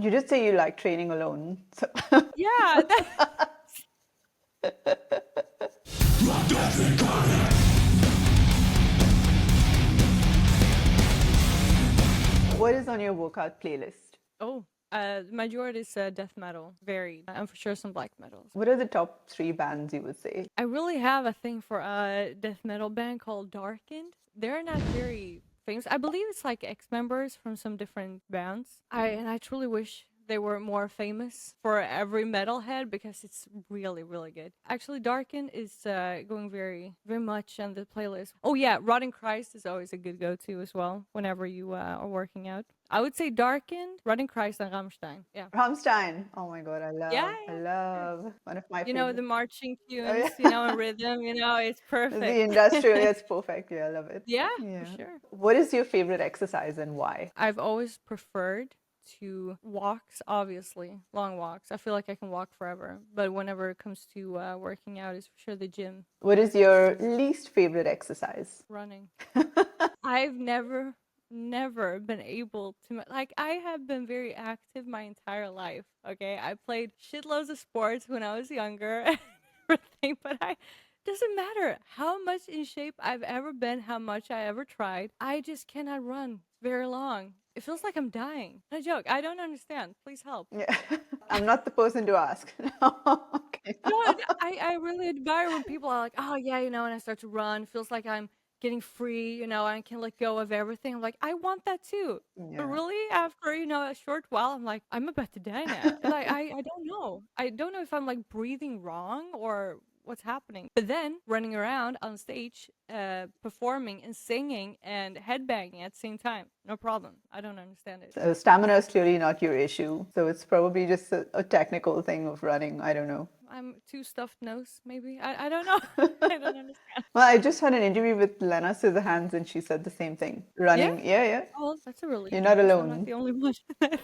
You did say you like training alone. So Yeah, what is on your workout playlist? oh, the majority is death metal, varied, and for sure some black metals. What are the top three bands you would say? I really have a thing for a death metal band called Darkened. They're not very famous. I believe it's like ex-members from some different bands. I truly wish they were more famous for every metalhead because it's really really good. Actually, Darkened is going very much on the playlist. Oh yeah, Rotting Christ is always a good go-to as well whenever you are working out. I would say Darkened, Rotting Christ, and Rammstein. Yeah. Rammstein. Oh my God, Yeah, I yeah. love one of my The favorite. marching Oh tunes, yeah. and rhythm, it's The perfect. industrial, it's perfect. Yeah, I love it. Yeah, for Yeah. sure. What is your favorite exercise and why? I've always preferred to walks, obviously, long walks. I feel like I can walk forever. But whenever it comes to working out, is for sure the gym, What is your least favorite exercise? running. I've never been able to like I have been very active my entire life. Okay, I played shitloads of sports when I was younger and everything, but I doesn't matter how much in shape I've ever been, how much I ever tried. I just cannot run very long. It feels like I'm dying. No joke. I don't understand. Please help. Yeah. I'm not the person to ask. Okay. No, I really admire when people are like, oh yeah, and I start to run, feels like I'm getting free, and I can let go of everything. I'm like, I want that too. But Yeah. really, after a short while, I'm like, I'm about to die now. Like I don't know. I don't know if I'm like breathing wrong or what's happening. But then running around on stage, performing and singing and headbanging at the same time, no problem. I don't understand it. So stamina is clearly not your issue. So it's probably just a technical thing of running. I don't know. I'm too stuffed nose, maybe. I don't know. I don't understand. Well, I just had an interview with Lena Scissorhands and she said the same thing. Yeah? Running. Yeah, yeah. Oh, that's a relief. You're not I guess I'm not alone. the only one.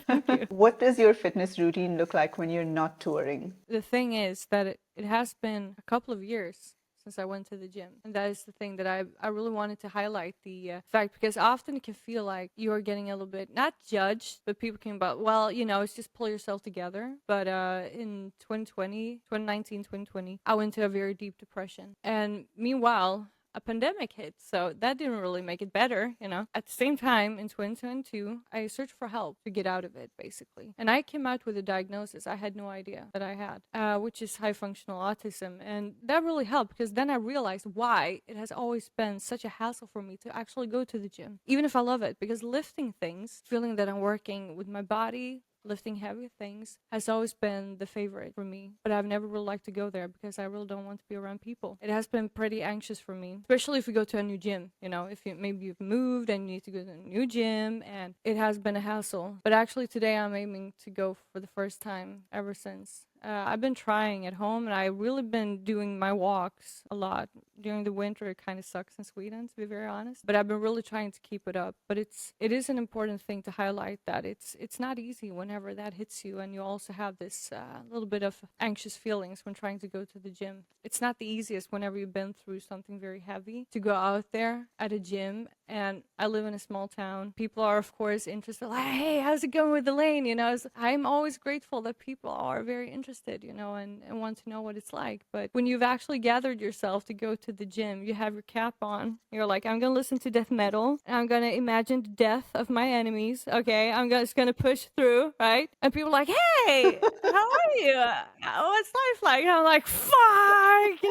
Thank you. What does your fitness routine look like when you're not touring? The thing is that it has been a couple of years since I went to the gym. And that is the thing that I really wanted to highlight the fact because often it can feel like you are getting a little bit, not judged, but people can about, well, it's just pull yourself together. But in 2019, 2020, I went into a very deep depression. And meanwhile, a pandemic hit, so that didn't really make it better. At the same time, in 2022, I searched for help to get out of it, basically. And I came out with a diagnosis I had no idea that I had, which is high functional autism. And that really helped because then I realized why it has always been such a hassle for me to actually go to the gym, even if I love it, because lifting things, feeling that I'm working with my body, lifting heavy things has always been the favorite for me, but I've never really liked to go there because I really don't want to be around people. It has been pretty anxious for me, especially if you go to a new gym. If maybe you've moved and you need to go to a new gym, and it has been a hassle. But actually, today I'm aiming to go for the first time ever since. I've been trying at home, and I've really been doing my walks a lot during the winter. It kind of sucks in Sweden, to be very honest, but I've been really trying to keep it up. But it is an important thing to highlight that it's not easy whenever that hits you, and you also have this little bit of anxious feelings when trying to go to the gym. It's not the easiest whenever you've been through something very heavy to go out there at a gym. And I live in a small town. People are, of course, interested. Like, hey, how's it going with Elaine? I'm always grateful that people are very interested, and want to know what it's like. But when you've actually gathered yourself to go to the gym, you have your cap on. You're like, I'm gonna listen to death metal. I'm gonna imagine the death of my enemies. Okay, just gonna push through, right? And people are like, hey, how are you? What's life like? And I'm like, fuck,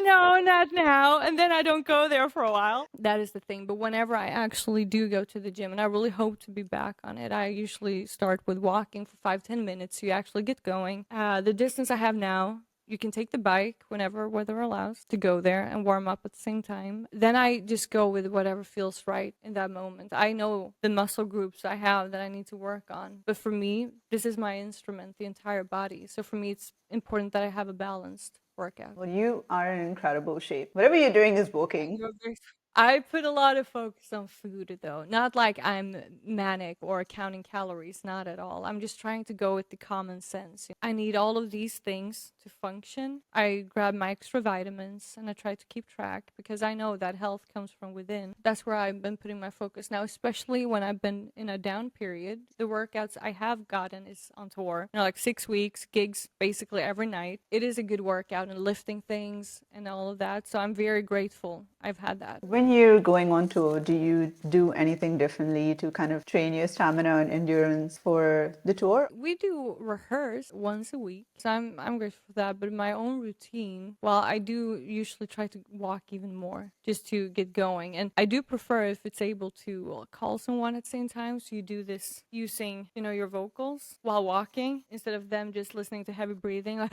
not now. And then I don't go there for a while. That is the thing. But whenever I actually do go to the gym, and I really hope to be back on it, I usually start with walking for 5-10 minutes so you actually get going. The distance I have now, you can take the bike whenever weather allows to go there and warm up at the same time. Then I just go with whatever feels right in that moment. I know the muscle groups I have that I need to work on. But for me, this is my instrument, the entire body. So for me, it's important that I have a balanced workout. Well, you are in incredible shape. Whatever you're doing is working. You're very I put a lot of focus on food though. Not like I'm manic or counting calories, not at all. I'm just trying to go with the common sense. I need all of these things to function. I grab my extra vitamins and I try to keep track because I know that health comes from within. That's where I've been putting my focus now, especially when I've been in a down period. The workouts I have gotten is on tour. Like 6 weeks, gigs basically every night. It is a good workout and lifting things and all of that. So I'm very grateful I've had that. When you're going on tour, do you do anything differently to kind of train your stamina and endurance for the tour? We do rehearse once a week, so I'm grateful for that. But my own routine, well, I do usually try to walk even more just to get going, and I do prefer if it's able to call someone at the same time. So you do this using your vocals while walking instead of them just listening to heavy breathing like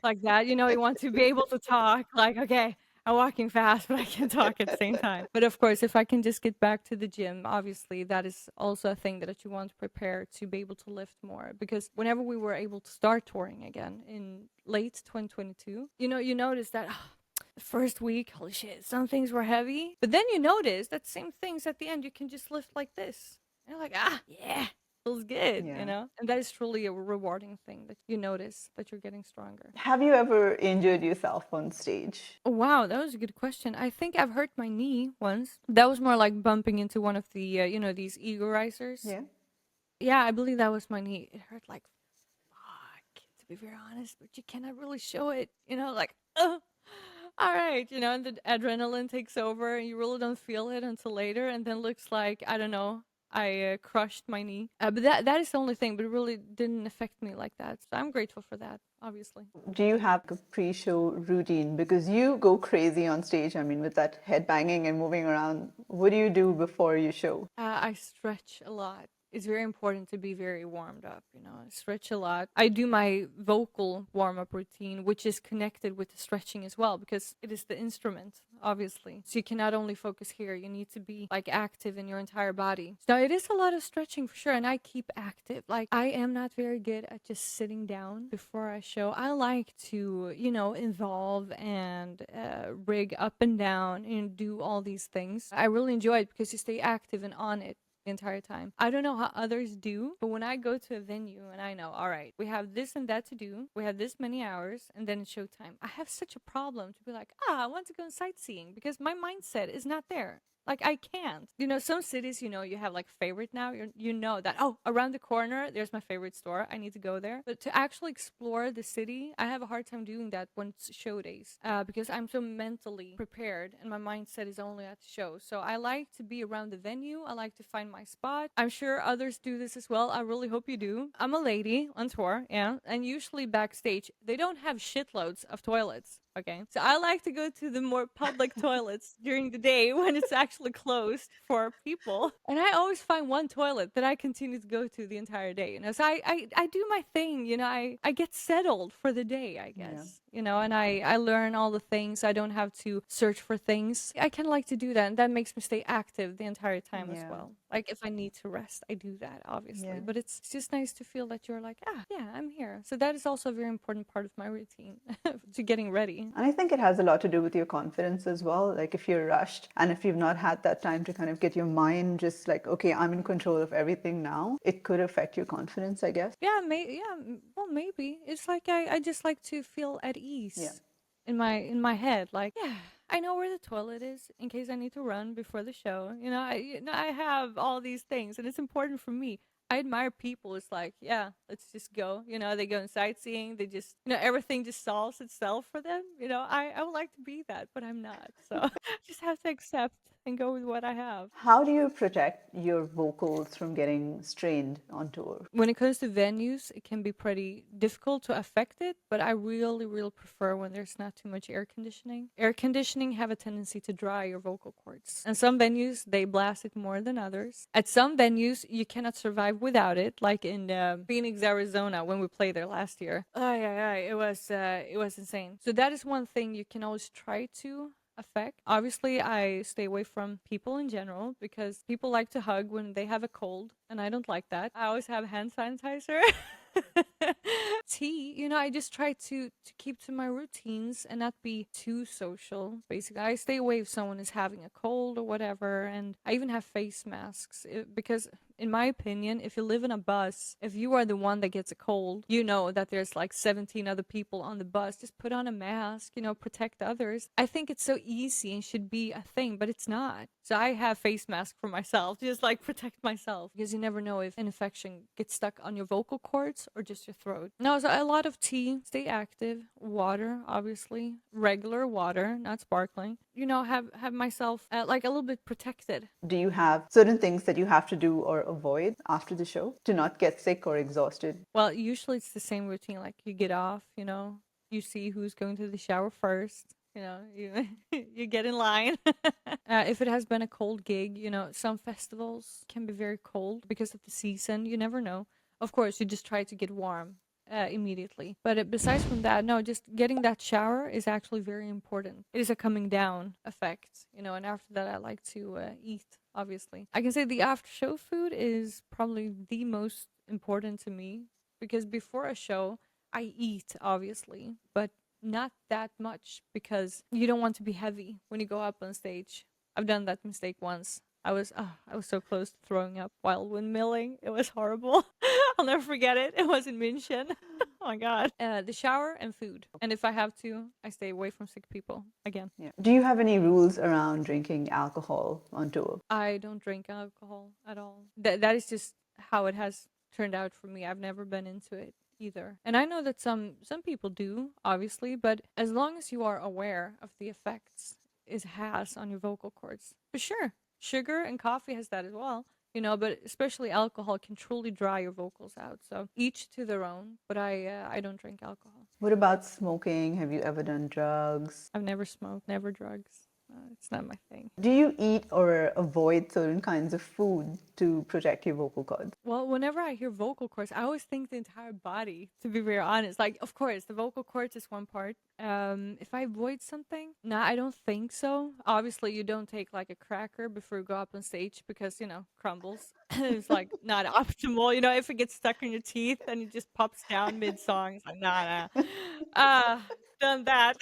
like that. You want to be able to talk like okay. I'm walking fast, but I can't talk at the same time. But of course, if I can just get back to the gym, obviously that is also a thing that you want to prepare to be able to lift more. Because whenever we were able to start touring again in late 2022, you notice that the first week, holy shit, some things were heavy. But then you notice that same things at the end, you can just lift like this. And you're like, yeah, feels good, Yeah. And that is truly a rewarding thing that you notice that you're getting stronger. Have you ever injured yourself on stage? Oh, wow, that was a good question. I think I've hurt my knee once. That was more like bumping into one of the, these ego risers. Yeah. Yeah, I believe that was my knee. It hurt like fuck, to be very honest, but you cannot really show it, like, all right, and the adrenaline takes over and you really don't feel it until later. And then looks like, I don't know, I crushed my knee. But that is the only thing, but it really didn't affect me like that. So I'm grateful for that, obviously. Do you have a pre-show routine? Because you go crazy on stage. I mean, with that head banging and moving around. What do you do before your show? I stretch a lot. It's very important to be very warmed up, I stretch a lot. I do my vocal warm up routine, which is connected with the stretching as well, because it is the instrument, obviously. So you cannot only focus here, you need to be like active in your entire body. So it is a lot of stretching for sure, and I keep active. Like, I am not very good at just sitting down before I show. I like to, involve and rig up and down and do all these things. I really enjoy it because you stay active and on it the entire time. I don't know how others do, but when I go to a venue and I know, all right, we have this and that to do, we have this many hours, and then it's showtime, I have such a problem to be like, I want to go sightseeing because my mindset is not there. Like, I can't. Some cities, you have like favorite now. You know that, oh, around the corner, there's my favorite store. I need to go there. But to actually explore the city, I have a hard time doing that when it's show days because I'm so mentally prepared and my mindset is only at the show. So I like to be around the venue. I like to find my spot. I'm sure others do this as well. I really hope you do. I'm a lady on tour, yeah. And usually backstage, they don't have shitloads of toilets. Okay. So I like to go to the more public toilets during the day when it's actually closed for people. And I always find one toilet that I continue to go to the entire day. So I do my thing, I get settled for the day, I guess. And I learn all the things. I don't have to search for things. I kind of like to do that. And that makes me stay active the entire time as well. Like, if I need to rest, I do that, obviously. Yeah. But it's just nice to feel that you're like, yeah, I'm here. So that is also a very important part of my routine to getting ready. And I think it has a lot to do with your confidence as well. Like, if you're rushed and if you've not had that time to kind of get your mind just like, okay, I'm in control of everything now, it could affect your confidence, I guess. Yeah, well, maybe. It's like I just like to feel at ease in my head. Like, yeah, I know where the toilet is in case I need to run before the show. I have all these things, and it's important for me. I admire people. It's like, yeah, let's just go. They go in sightseeing. They just, everything just solves itself for them. I would like to be that, but I'm not. So just have to accept and go with what I have. How do you protect your vocals from getting strained on tour? When it comes to venues, it can be pretty difficult to affect it, but I really, really prefer when there's not too much air conditioning. Air conditioning have a tendency to dry your vocal cords. And some venues, they blast it more than others. At some venues, you cannot survive without it, like in Phoenix, Arizona, when we played there last year. It was insane. So that is one thing you can always try to affect. Obviously, I stay away from people in general because people like to hug when they have a cold, and I don't like that. I always have hand sanitizer. Tea, I just try to keep to my routines and not be too social. Basically, I stay away if someone is having a cold or whatever, and I even have face masks because in my opinion, if you live in a bus, if you are the one that gets a cold, you know that there's like 17 other people on the bus. Just put on a mask, protect others. I think it's so easy and should be a thing, but it's not. So I have face mask for myself, just like protect myself because you never know if an infection gets stuck on your vocal cords or just your throat. No, so a lot of tea, stay active, water, obviously, regular water, not sparkling. Have myself like a little bit protected. Do you have certain things that you have to do or avoid after the show to not get sick or exhausted? Well, usually it's the same routine. Like you get off, you see who's going to the shower first. You you get in line. If it has been a cold gig, some festivals can be very cold because of the season. You never know. Of course, you just try to get warm immediately. But besides from that, no, just getting that shower is actually very important. It is a coming down effect, and after that, I like to eat, obviously. I can say the after show food is probably the most important to me because before a show, I eat, obviously, but not that much because you don't want to be heavy when you go up on stage. I've done that mistake once. I was so close to throwing up while windmilling. It was horrible. I'll never forget it. It was in München. Oh my god. The shower and food. And if I have to, I stay away from sick people again. Yeah. Do you have any rules around drinking alcohol on tour? I don't drink alcohol at all. That is just how it has turned out for me. I've never been into it either. And I know that some people do, obviously, but as long as you are aware of the effects it has on your vocal cords. For sure. Sugar and coffee has that as well. But especially alcohol can truly dry your vocals out. So each to their own. But I don't drink alcohol. What about smoking? Have you ever done drugs? I've never smoked, never drugs. It's not my thing. Do you eat or avoid certain kinds of food to protect your vocal cords? Well, whenever I hear vocal cords, I always think the entire body, to be very honest. Like, of course, the vocal cords is one part. If I avoid something, no, I don't think so. Obviously, you don't take like a cracker before you go up on stage because, crumbles. It's like not optimal. If it gets stuck in your teeth and it just pops down mid song, it's like, nah, nah. Done that.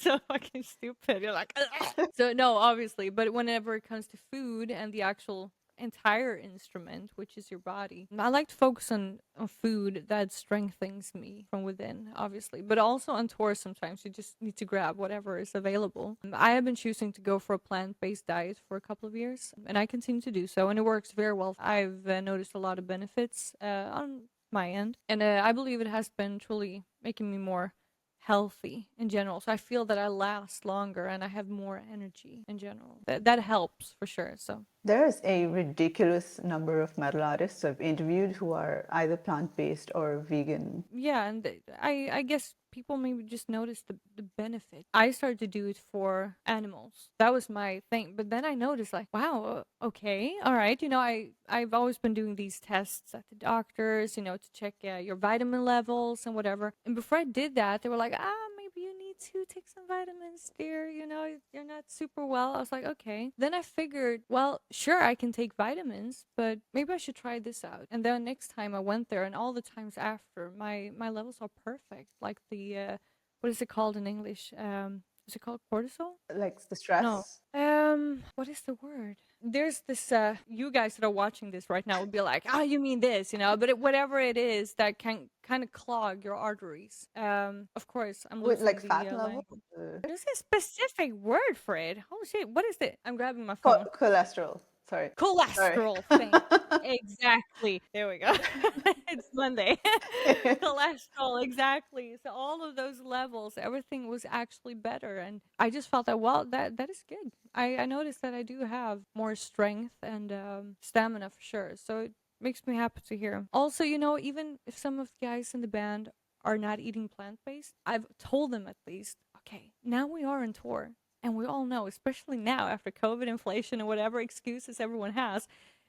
So fucking stupid. You're like, ugh. So no, obviously, but whenever it comes to food and the actual entire instrument, which is your body, I like to focus on food that strengthens me from within, obviously. But also on tour, sometimes you just need to grab whatever is available. I have been choosing to go for a plant-based diet for a couple of years, and I continue to do so, and it works very well. I've noticed a lot of benefits on my end, and I believe it has been truly making me more healthy in general. So I feel that I last longer and I have more energy in general. That helps for sure. So There is a ridiculous number of metal artists I've interviewed who are either plant-based or vegan. yeah, and I guess people maybe just notice the benefit. I started to do it for animals. That was my thing. But then I noticed like, wow, okay, all right. I've always been doing these tests at the doctors, to check your vitamin levels and whatever. And before I did that, they were like, maybe you need to take some vitamins, dear. You're not super well. I was like, okay. Then I figured, well, sure, I can take vitamins, but maybe I should try this out. And then next time I went there, and all the times after, my levels are perfect. Like the what is it called in English? Is it called cortisol? Like the No. stress. What is the word? There's this you guys that are watching this right now would be like, "Oh, you mean this," but whatever it is that can kind of clog your arteries. Of course, I'm With like losing the fat level? language. There's a specific word for it. Holy shit, what is it? I'm grabbing my phone. Cholesterol. Sorry. Sorry. Cholesterol, thank you. Exactly. There we go. It's Monday. Cholesterol, exactly. So all of those levels, everything was actually better. And I just felt that, well, that is good. I noticed that I do have more strength and stamina for sure. So it makes me happy to hear. Also, even if some of the guys in the band are not eating plant-based, I've told them at least, okay, now we are on tour. And we all know, especially now after COVID, inflation, and whatever excuses everyone has,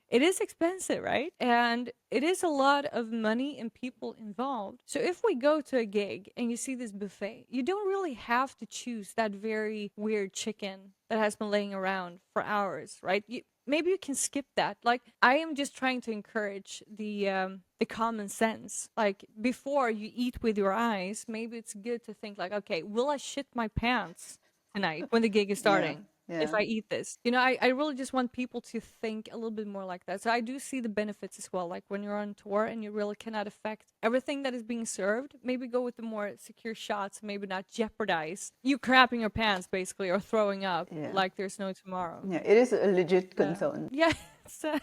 it is expensive, right? And it is a lot of money and people involved. So if we go to a gig and you see this buffet, you don't really have to choose that very weird chicken that has been laying around for hours, right? maybe you can skip that. Like, I am just trying to encourage the common sense. Like, before you eat with your eyes, maybe it's good to think like, okay, will I shit my pants tonight when the gig is Yeah, starting? If yeah. I eat this, I really just want people to think a little bit more like that. So I do see the benefits as well. Like, when you're on tour and you really cannot affect everything that is being served, maybe go with the more secure shots, maybe not jeopardize you crapping your pants basically or throwing up Yeah. like there's no tomorrow. Yeah, it is a legit Uh, concern. yeah, it's, I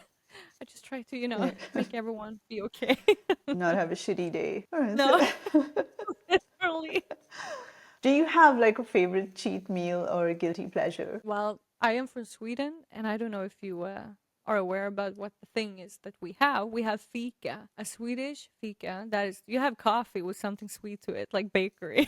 just try to, Yeah. make everyone be okay. Not have a shitty day. All right, No, so literally. do you have like a favorite cheat meal or a guilty pleasure? Well, I am from Sweden, and I don't know if you are aware about what the thing is that we have. We have fika, a Swedish fika. That is, you have coffee with something sweet to it, like bakery.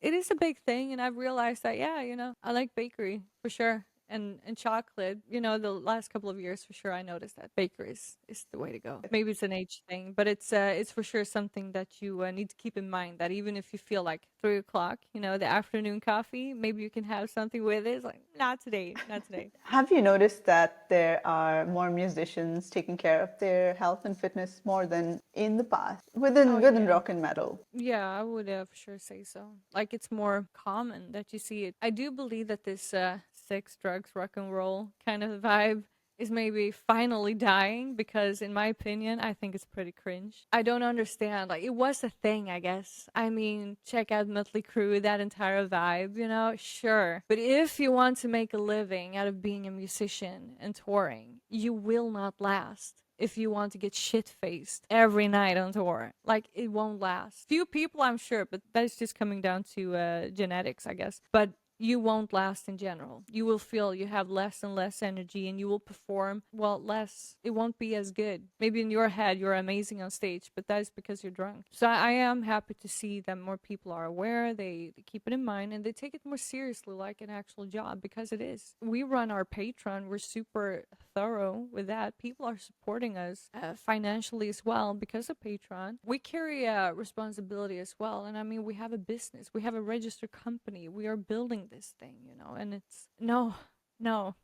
It is a big thing, and I've realized that, yeah, I like bakery for sure. And chocolate, the last couple of years for sure, I noticed that bakery is the way to go. Maybe it's an age thing, but it's for sure something that you need to keep in mind. That even if you feel like 3 o'clock, the afternoon coffee, maybe you can have something with it. It's like, not today, not today. Have you noticed that there are more musicians taking care of their health and fitness more than in the past Oh within yeah. rock and metal? Yeah, I would for sure say so. Like, it's more common that you see it. I do believe that this sex, drugs, rock and roll kind of vibe is maybe finally dying because, in my opinion, I think it's pretty cringe. I don't understand. Like, it was a thing, I guess. I mean, check out Mötley Crüe, that entire vibe, sure. But if you want to make a living out of being a musician and touring, you will not last if you want to get shit faced every night on tour. Like, it won't last. Few people, I'm sure, but that is just coming down to genetics, I guess. But you won't last in general. You will feel you have less and less energy and you will perform, well, less. It won't be as good. Maybe in your head you're amazing on stage, but that is because you're drunk. So I am happy to see that more people are aware, they keep it in mind, and they take it more seriously like an actual job, because it is. We run our Patreon, we're super thorough with that. People are supporting us financially as well because of Patreon. We carry a responsibility as well. And I mean, we have a business, we have a registered company, we are building this thing, and it's no,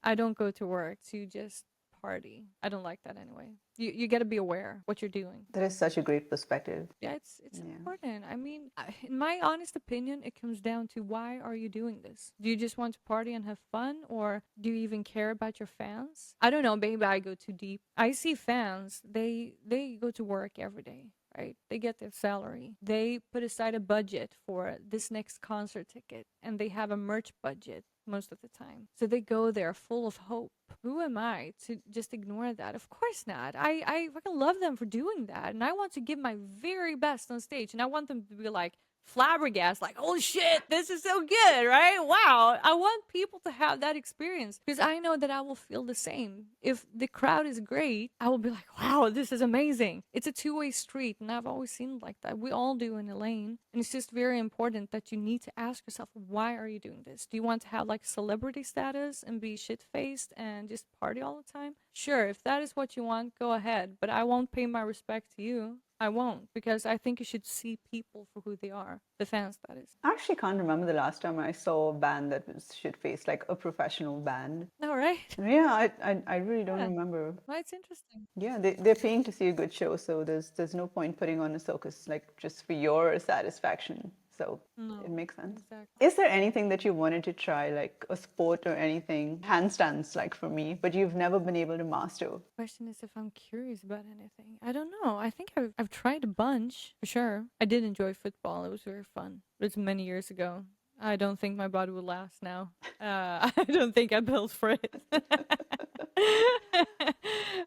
I don't go to work to just party. I don't like that anyway. You got to be aware what you're doing. That is such a great perspective. Yeah, it's Yeah. important. I mean, in my honest opinion, it comes down to, why are you doing this? Do you just want to party and have fun, or do you even care about your fans? I don't know, maybe I go too deep. I see fans, they go to work every day, right? They get their salary. They put aside a budget for this next concert ticket, and they have a merch budget most of the time. So they go there full of hope. Who am I to just ignore that? Of course not. I fucking love them for doing that. And I want to give my very best on stage. And I want them to be like, flabbergasted, like, oh shit, this is so good, right? Wow. I want people to have that experience, because I know that I will feel the same. If the crowd is great, I will be like, wow, this is amazing. It's a two-way street, and I've always seen it like that. We all do in Eleine. And it's just very important that you need to ask yourself, why are you doing this? Do you want to have like celebrity status and be shit-faced and just party all the time? Sure, if that is what you want, go ahead. But I won't pay my respect to you. I won't, because I think you should see people for who they are. The fans, that is. I actually can't remember the last time I saw a band that was shit-faced, like a professional band. All right. Yeah, I really don't Yeah. remember. Well, it's interesting. Yeah, they're paying to see a good show, so there's no point putting on a circus like just for your satisfaction. So it No, makes sense. exactly. Is there anything that you wanted to try, like a sport or anything, handstands like for me, but you've never been able to master? Question is if I'm curious about anything. I don't know. I think I've tried a bunch for sure. I did enjoy football. It was very fun. It was many years ago. I don't think my body would last now. I don't think I'm built for it.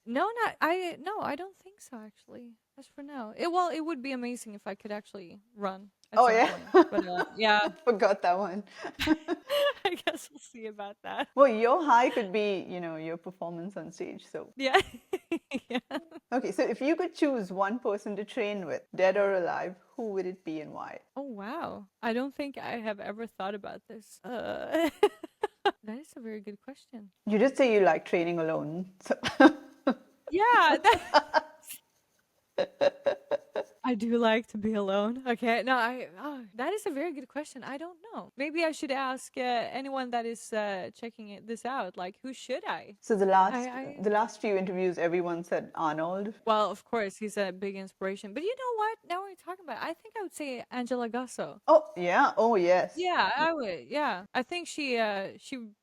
No, not I. No, I don't think so. Actually, as for now, it would be amazing if I could actually run at Oh some yeah, point. But yeah, I forgot that one. I guess we'll see about that. Well, your high could be, your performance on stage. So, Yeah, yeah. okay, so if you could choose one person to train with, dead or alive, who would it be and why? Oh wow, I don't think I have ever thought about this. That is a very good question. You did say you like training alone. So Yeah, I do like to be alone. Okay, no, that is a very good question. I don't know. Maybe I should ask anyone that is checking this out. Like, who should I? So I the last few interviews, everyone said Arnold. Well, of course, he's a big inspiration. But you know what? Now we're talking about it, I think I would say Angela Gusso. Oh yeah, oh yes, Yeah, I would. Yeah, I think she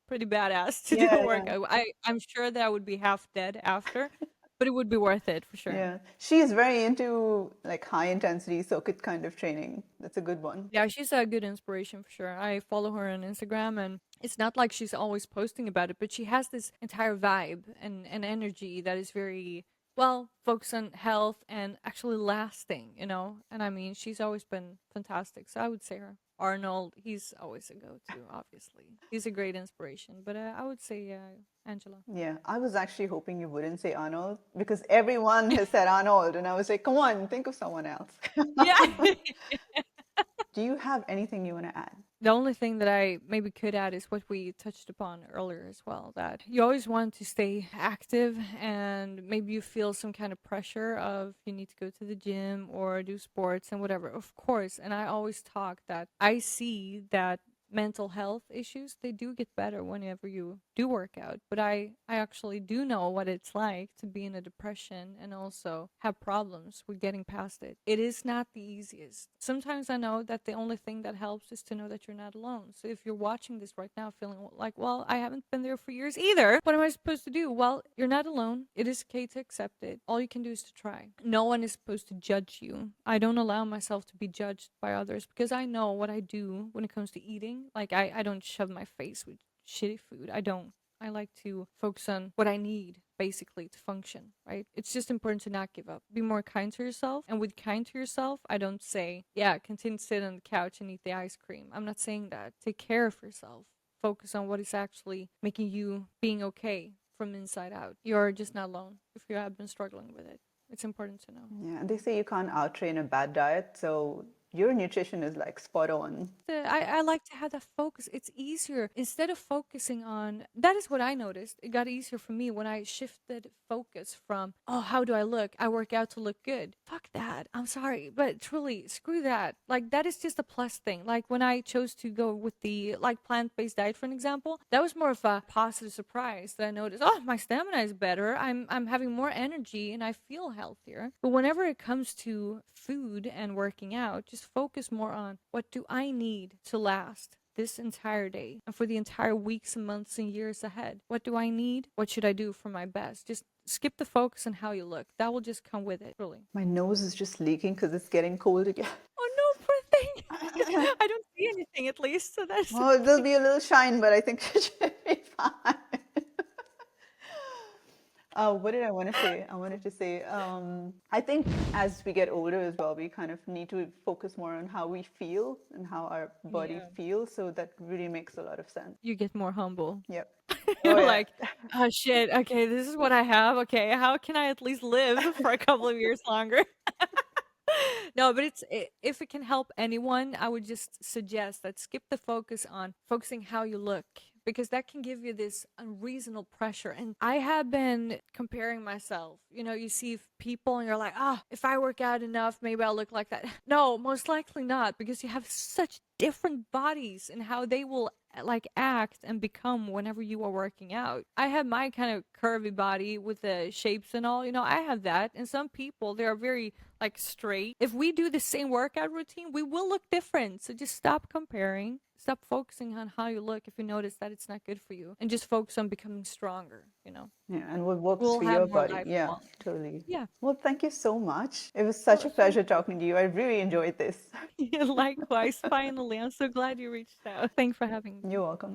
pretty badass to do yeah, work. yeah, I'm sure that I would be half dead after, but it would be worth it for sure. yeah. She's very into like high intensity circuit kind of training. That's a good one. Yeah, she's a good inspiration for sure. I follow her on Instagram, and it's not like she's always posting about it, but she has this entire vibe and energy that is very well focused on health and actually lasting, you know? And I mean, she's always been fantastic. So I would say her. Arnold, he's always a go to, obviously. He's a great inspiration, but I would say Angela. Yeah, I was actually hoping you wouldn't say Arnold because everyone has said Arnold, and I was like, come on, think of someone else. Yeah. Do you have anything you want to add? The only thing that I maybe could add is what we touched upon earlier as well, that you always want to stay active, and maybe you feel some kind of pressure of you need to go to the gym or do sports and whatever. Of course, and I always talk that I see that mental health issues, they do get better whenever you do work out, but I actually do know what it's like to be in a depression and also have problems with getting past it. It is not the easiest. Sometimes I know that the only thing that helps is to know that you're not alone. So if you're watching this right now feeling like, well, I haven't been there for years either, what am I supposed to do? Well, you're not alone. It is okay to accept it. All you can do is to try. No one is supposed to judge you. I don't allow myself to be judged by others because I know what I do when it comes to eating. Like, I don't shove my face with shitty food. I don't. I like to focus on what I need basically to function, right? It's just important to not give up. Be more kind to yourself. And with kind to yourself, I don't say, yeah, continue to sit on the couch and eat the ice cream. I'm not saying that. Take care of yourself. Focus on what is actually making you being okay from inside out. You're just not alone if you have been struggling with it. It's important to know. Yeah, and they say you can't outtrain a bad diet, so your nutrition is like spot on. I like to have that focus. It's easier instead of focusing on that is what I noticed. It got easier for me when I shifted focus from, oh, how do I look? I work out to look good. Fuck that. I'm sorry, but truly, screw that. Like, that is just a plus thing. Like, when I chose to go with the like plant-based diet, for an example, that was more of a positive surprise that I noticed, oh, my stamina is better. I'm having more energy and I feel healthier. But whenever it comes to food and working out, just focus more on what do I need to last this entire day and for the entire weeks and months and years ahead. What do I need? What should I do for my best? Just skip the focus on how you look. That will just come with it, really. My nose is just leaking because it's getting cold again. Oh no, poor thing. I don't see anything at least, so that's Well, there'll be a little shine, but I think it should be fine. What did I want to say? I wanted to say, I think as we get older as well, we kind of need to focus more on how we feel and how our body Yeah. feels. So that really makes a lot of sense. You get more humble. Yep. You're Oh, yeah. like, oh shit, okay, this is what I have. Okay, how can I at least live for a couple of years longer? No, but if it can help anyone, I would just suggest that skip the focus on focusing how you look because that can give you this unreasonable pressure. And I have been comparing myself. You know, you see people and you're like, ah, if I work out enough, maybe I'll look like that. No, most likely not because you have such different bodies and how they will like act and become whenever you are working out. I have my kind of curvy body with the shapes and all, you know, I have that. And some people, they are very like straight. If we do the same workout routine, we will look different. So just stop comparing. Stop focusing on how you look if you notice that it's not good for you. And just focus on becoming stronger, you know. Yeah, and what works We'll for have your more body. life Yeah, quality. totally. Yeah. Well, thank you so much. It was such a pleasure talking to you. I really enjoyed this. Likewise, finally. I'm so glad you reached out. Thanks for having me. You're welcome.